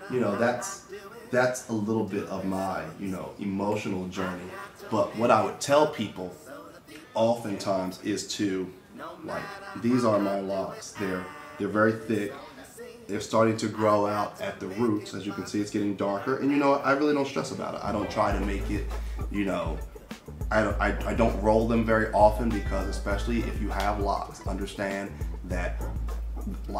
you know, that's a little bit of my, you know, emotional journey. But what I would tell people oftentimes is to, like, these are my locks. They're very thick. They're starting to grow out at the roots. As you can see, it's getting darker. And you know what? I really don't stress about it. I don't try to make it, you know, I don't roll them very often, because especially if you have locks, understand that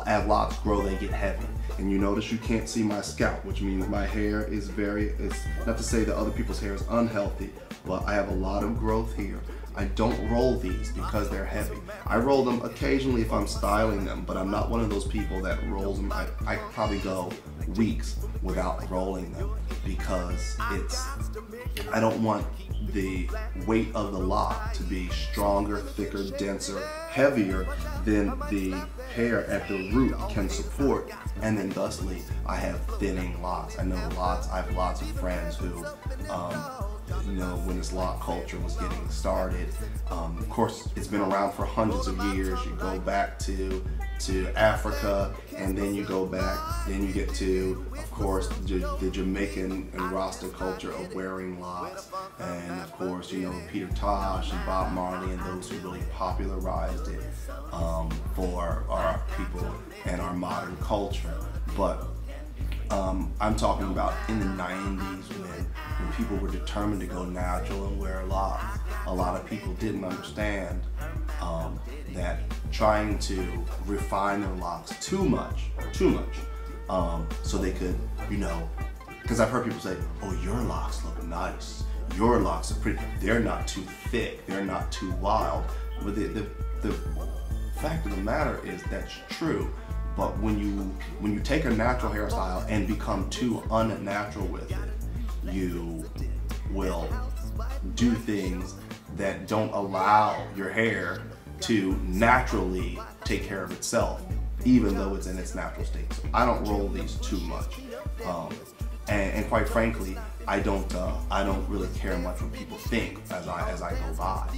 as locks grow, they get heavy. And you notice you can't see my scalp, which means my hair is it's not to say that other people's hair is unhealthy, but I have a lot of growth here. I don't roll these because they're heavy. I roll them occasionally if I'm styling them, but I'm not one of those people that rolls them. I could probably go weeks without rolling them, because I don't want the weight of the lock to be stronger, thicker, denser, heavier than the hair at the root can support, and then thusly I have thinning locks. I have lots of friends who, you know, when this lock culture was getting started, of course it's been around for hundreds of years. You go back to Africa, and then you go back, then you get to, of course, the Jamaican and Rasta culture of wearing locks, and of course, you know, Peter Tosh and Bob Marley and those who really popularized it for our people and our modern culture. But I'm talking about in the 90s when people were determined to go natural and wear locks. A lot of people didn't understand that trying to refine their locks too much, so they could, you know, because I've heard people say, oh, your locks look nice, your locks are pretty, they're not too thick, they're not too wild. But the fact of the matter is that's true. But when you take a natural hairstyle and become too unnatural with it, you will do things that don't allow your hair to naturally take care of itself, even though it's in its natural state. So I don't roll these too much, and quite frankly, I don't really care much what people think as I go by.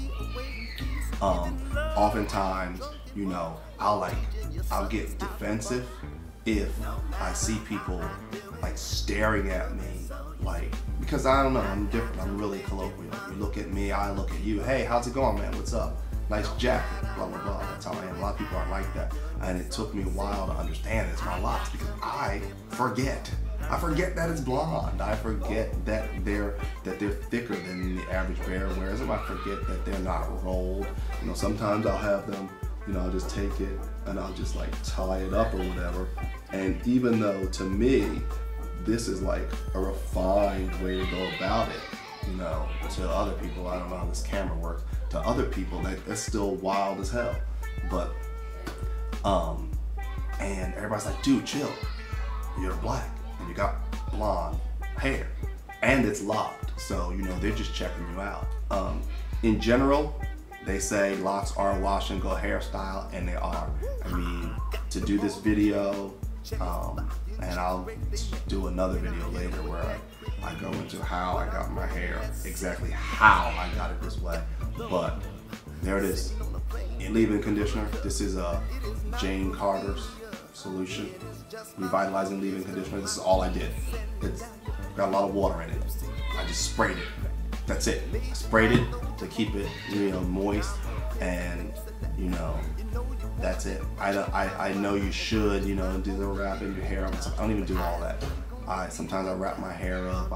Oftentimes, you know, I'll get defensive if I see people like staring at me, like, because I don't know, I'm different, I'm really colloquial. You look at me, I look at you, hey, how's it going, man, what's up? Nice jacket, blah, blah, blah, that's how I am. A lot of people aren't like that. And it took me a while to understand it's my locks, because I forget that it's blonde. I forget that they're thicker than the average bear wears them. I forget that they're not rolled. You know, sometimes I'll have them, you know, I'll just take it and I'll just like tie it up or whatever. And even though to me, this is like a refined way to go about it, you know, to other people, I don't know how this camera works, to other people that's still wild as hell. But, and everybody's like, dude, chill, you're black and you got blonde hair and it's locked. So, you know, they're just checking you out. In general, they say locks are a wash and go hairstyle, and they are. I mean, to do this video, and I'll do another video later where I go into how I got my hair, exactly how I got it this way. But there it is. In leave-in conditioner, this is Jane Carter's solution, revitalizing leave-in conditioner. This is all I did. It's got a lot of water in it. I just sprayed it. That's it. I sprayed it to keep it, you know, moist, and you know, that's it. I know you should, you know, do the wrapping your hair up. I don't even do all that. Sometimes I wrap my hair up.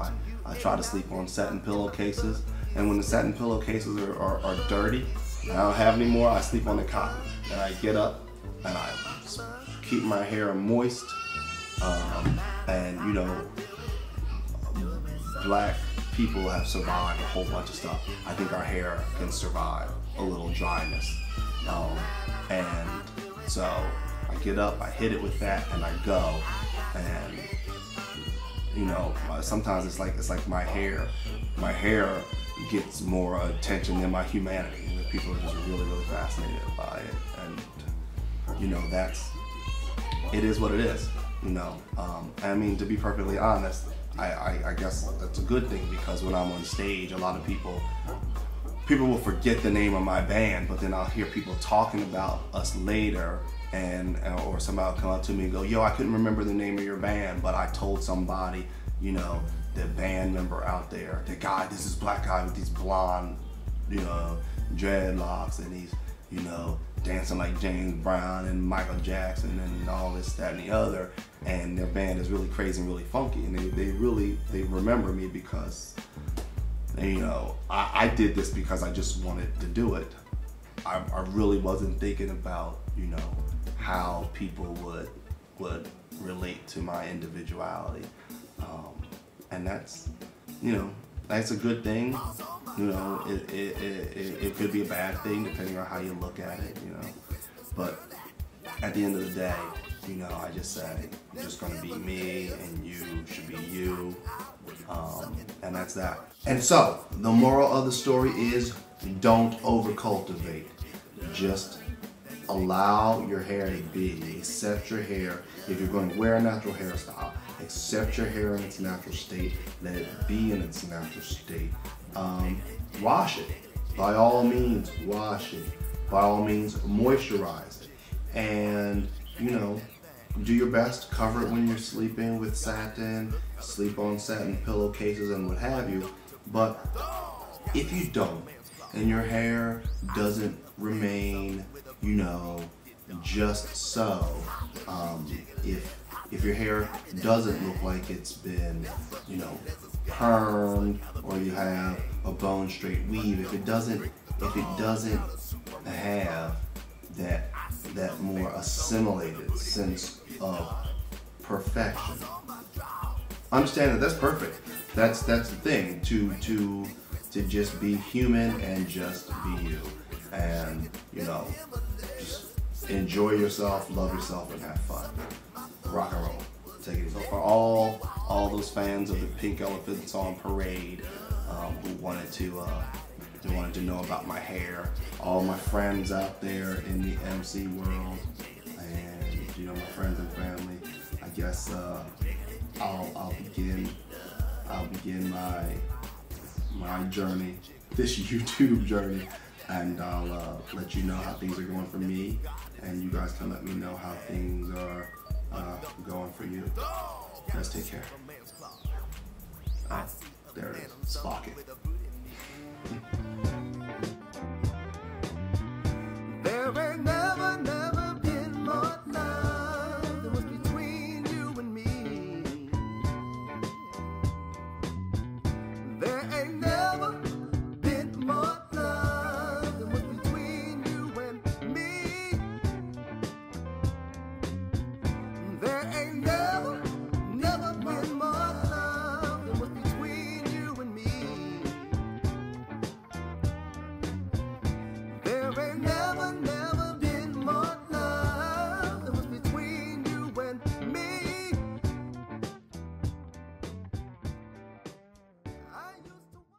I try to sleep on satin pillowcases, and when the satin pillowcases are dirty, and I don't have any more, I sleep on the cotton. And I get up and I keep my hair moist, and you know, black people have survived a whole bunch of stuff. I think our hair can survive a little dryness. And so I get up, I hit it with that, and I go. And you know, sometimes it's like my hair gets more attention than my humanity. And people are just really, really fascinated by it. And you know, it is what it is. You know, I mean, to be perfectly honest, I guess that's a good thing, because when I'm on stage, a lot of people will forget the name of my band, but then I'll hear people talking about us later, and or somebody will come up to me and go, yo, I couldn't remember the name of your band, but I told somebody, you know, the band member out there, the guy, this is black guy with these blonde, you know, dreadlocks, and he's, you know, dancing like James Brown and Michael Jackson and all this, that, and the other, and their band is really crazy and really funky, and they remember me because, you know, I did this because I just wanted to do it. I really wasn't thinking about, you know, how people would relate to my individuality, and that's, you know, that's a good thing. You know, it could be a bad thing depending on how you look at it, you know. But at the end of the day, you know, I just say, I'm just gonna be me and you should be you. And that's that. And so, the moral of the story is, don't over-cultivate. Just allow your hair to be. Accept your hair. If you're going to wear a natural hairstyle, accept your hair in its natural state. Let it be in its natural state. Wash it. By all means, wash it. By all means, moisturize it. And, you know, do your best. Cover it when you're sleeping with satin. Sleep on satin pillowcases and what have you. But if you don't, and your hair doesn't remain, you know, just so, if your hair doesn't look like it's been, you know, permed, or you have a bone straight weave, if it doesn't have that more assimilated sense of perfection, understand that that's perfect. That's the thing, to just be human and just be you, and, you know, just enjoy yourself, love yourself, and have fun. Rock and roll. Take it. So for all those fans of the Pink Elephants on Parade, who wanted to know about my hair, all my friends out there in the MC world, and, you know, my friends and family, I guess I'll begin my journey, this YouTube journey, and I'll let you know how things are going for me, and you guys can let me know how things are going for you. Let's take care. There it is. Spock it.